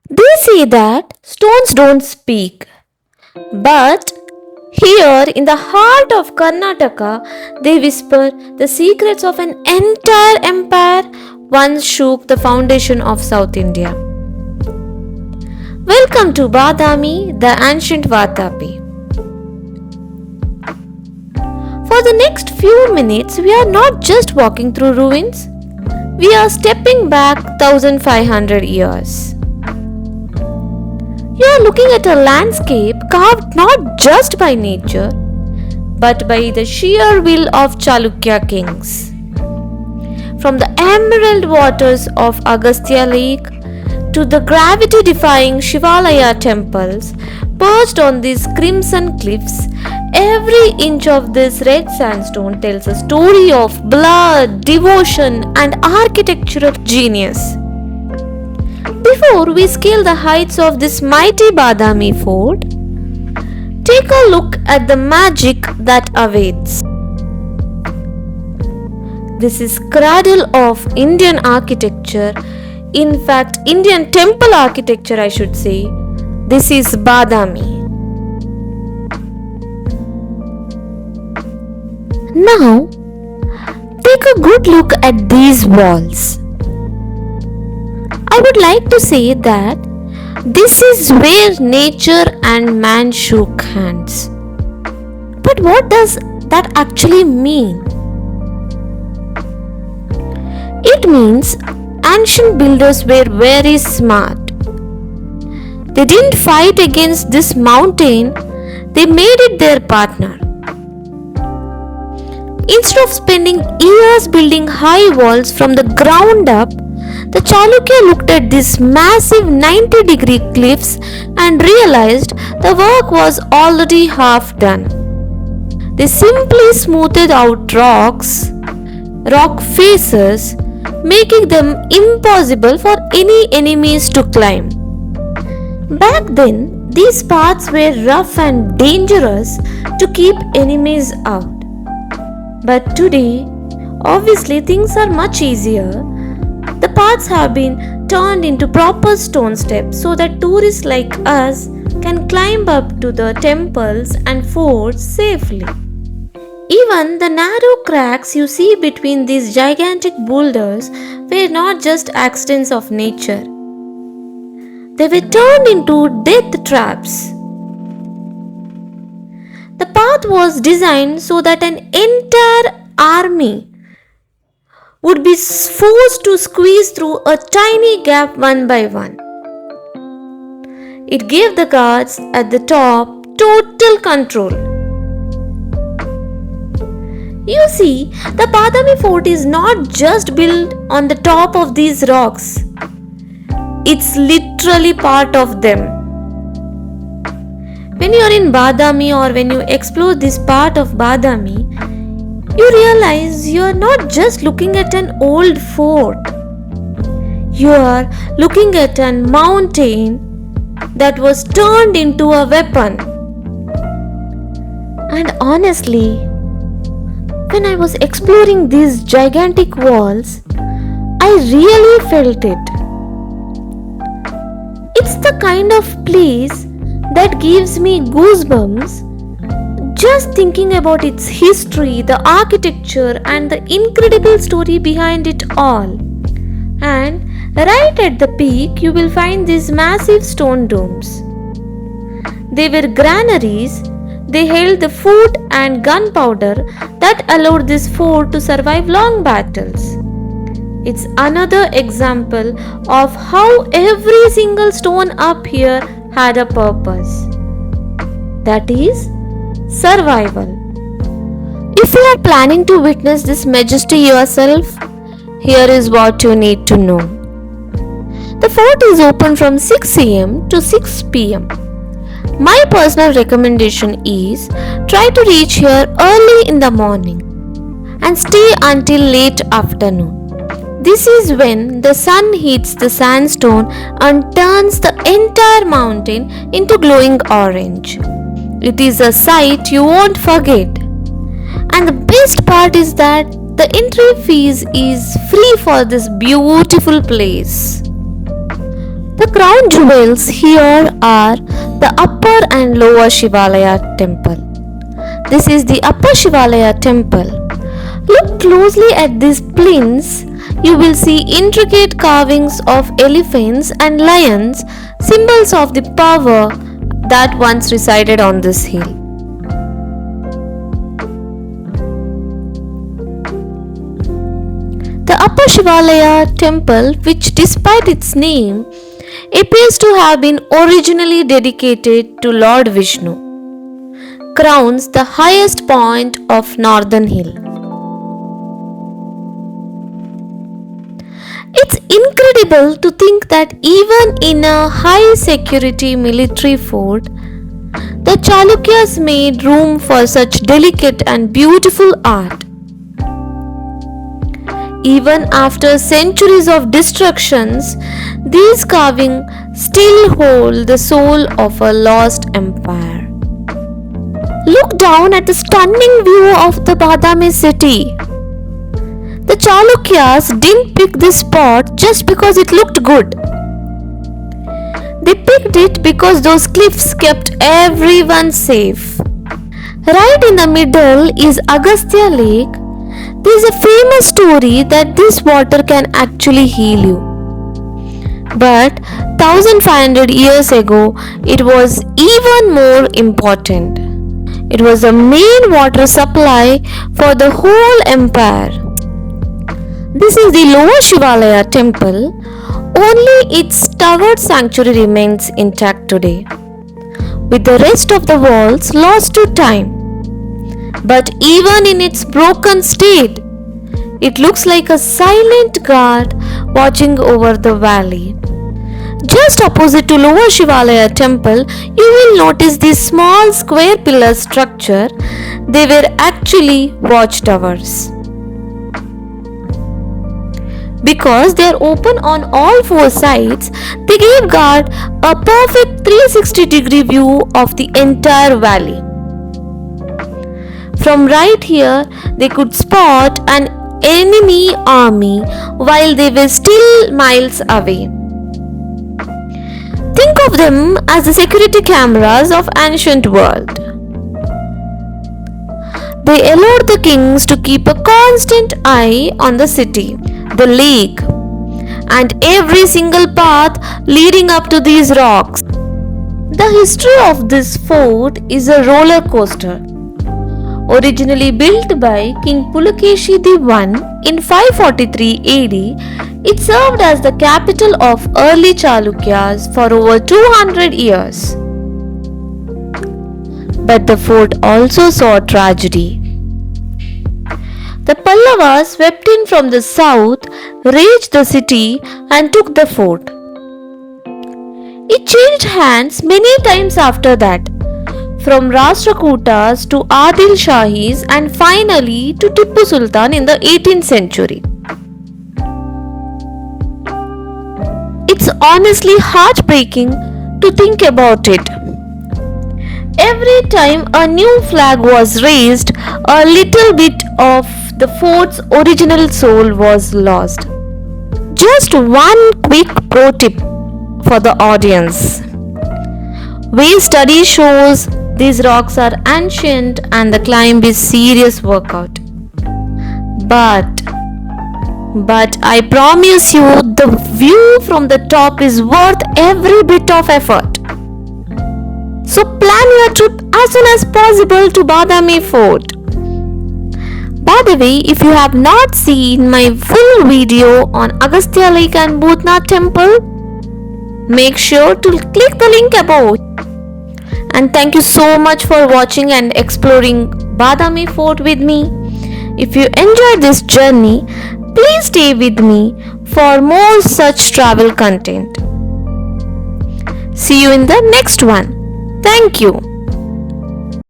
They say that stones don't speak, but here in the heart of Karnataka, they whisper the secrets of an entire empire once shook the foundation of South India. Welcome to Badami, the ancient Vatapi. For the next few minutes, we are not just walking through ruins, we are stepping back 1500 years. You are looking at a landscape carved not just by nature, but by the sheer will of Chalukya kings. From the emerald waters of Agastya Lake to the gravity-defying Shivalaya temples perched on these crimson cliffs, every inch of this red sandstone tells a story of blood, devotion, and architectural genius. Before we scale the heights of this mighty Badami Fort, take a look at the magic that awaits. This is cradle of Indian architecture, in fact Indian temple architecture I should say. This is Badami. Now, take a good look at these walls. I would like to say that this is where nature and man shook hands. But what does that actually mean? It means ancient builders were very smart. They didn't fight against this mountain, they made it their partner. Instead of spending years building high walls from the ground up, the Chalukya looked at these massive 90-degree cliffs and realized the work was already half done. They simply smoothed out rock faces, making them impossible for any enemies to climb. Back then, these paths were rough and dangerous to keep enemies out. But today, obviously things are much easier. The paths have been turned into proper stone steps so that tourists like us can climb up to the temples and forts safely. Even the narrow cracks you see between these gigantic boulders were not just accidents of nature. They were turned into death traps. The path was designed so that an entire army would be forced to squeeze through a tiny gap one by one. It gave the guards at the top total control. You see, the Badami Fort is not just built on the top of these rocks. It's literally part of them. When you are in Badami or when you explore this part of Badami, you realize you are not just looking at an old fort. You are looking at a mountain that was turned into a weapon. And honestly, when I was exploring these gigantic walls, I really felt it. It's the kind of place that gives me goosebumps just thinking about its history, the architecture, and the incredible story behind it all. And right at the peak, you will find these massive stone domes. They were granaries. They held the food and gunpowder that allowed this fort to survive long battles. It's another example of how every single stone up here had a purpose. That is survival. If you are planning to witness this majesty yourself, here is what you need to know. The fort is open from 6 am to 6 pm. My personal recommendation is try to reach here early in the morning and stay until late afternoon. This is when the sun hits the sandstone and turns the entire mountain into glowing orange. It is a sight you won't forget. And the best part is that the entry fees is free for this beautiful place. The crown jewels here are the upper and lower Shivalaya temple. This is the upper Shivalaya temple. Look closely at these plinths. You will see intricate carvings of elephants and lions, symbols of the power that once resided on this hill. The upper Shivalaya temple, which despite its name, appears to have been originally dedicated to Lord Vishnu, crowns the highest point of northern hill. It's incredible to think that even in a high security military fort, the Chalukyas made room for such delicate and beautiful art. Even after centuries of destructions, these carvings still hold the soul of a lost empire. Look down at the stunning view of the Badami city. The Chalukyas didn't pick this spot just because it looked good. They picked it because those cliffs kept everyone safe. Right in the middle is Agastya Lake. There is a famous story that this water can actually heal you. But 1500 years ago, it was even more important. It was the main water supply for the whole empire. This is the lower Shivalaya temple. Only its towered sanctuary remains intact today, with the rest of the walls lost to time. But even in its broken state, it looks like a silent guard watching over the valley. Just opposite to lower Shivalaya temple, you will notice this small square pillar structure. They were actually watchtowers. Because they are open on all four sides, they gave guard a perfect 360-degree view of the entire valley. From right here, they could spot an enemy army while they were still miles away. Think of them as the security cameras of ancient world. They allowed the kings to keep a constant eye on the city, the lake, and every single path leading up to these rocks. The history of this fort is a roller coaster. Originally built by King Pulakeshi I in 543 AD, it served as the capital of early Chalukyas for over 200 years. But the fort also saw tragedy. The Pallavas swept in from the south, razed the city, and took the fort. It changed hands many times after that, from Rashtrakutas to Adil Shahis and finally to Tipu Sultan in the 18th century. It's honestly heartbreaking to think about it. Every time a new flag was raised, a little bit of the fort's original soul was lost. Just one quick pro tip for the audience. Wave study shows these rocks are ancient and the climb is serious workout. But I promise you the view from the top is worth every bit of effort. So plan your trip as soon as possible to Badami Fort. By the way, if you have not seen my full video on Agastya Lake and Bhutnath temple, make sure to click the link above. And thank you so much for watching and exploring Badami Fort with me. If you enjoyed this journey, please stay with me for more such travel content. See you in the next one. Thank you.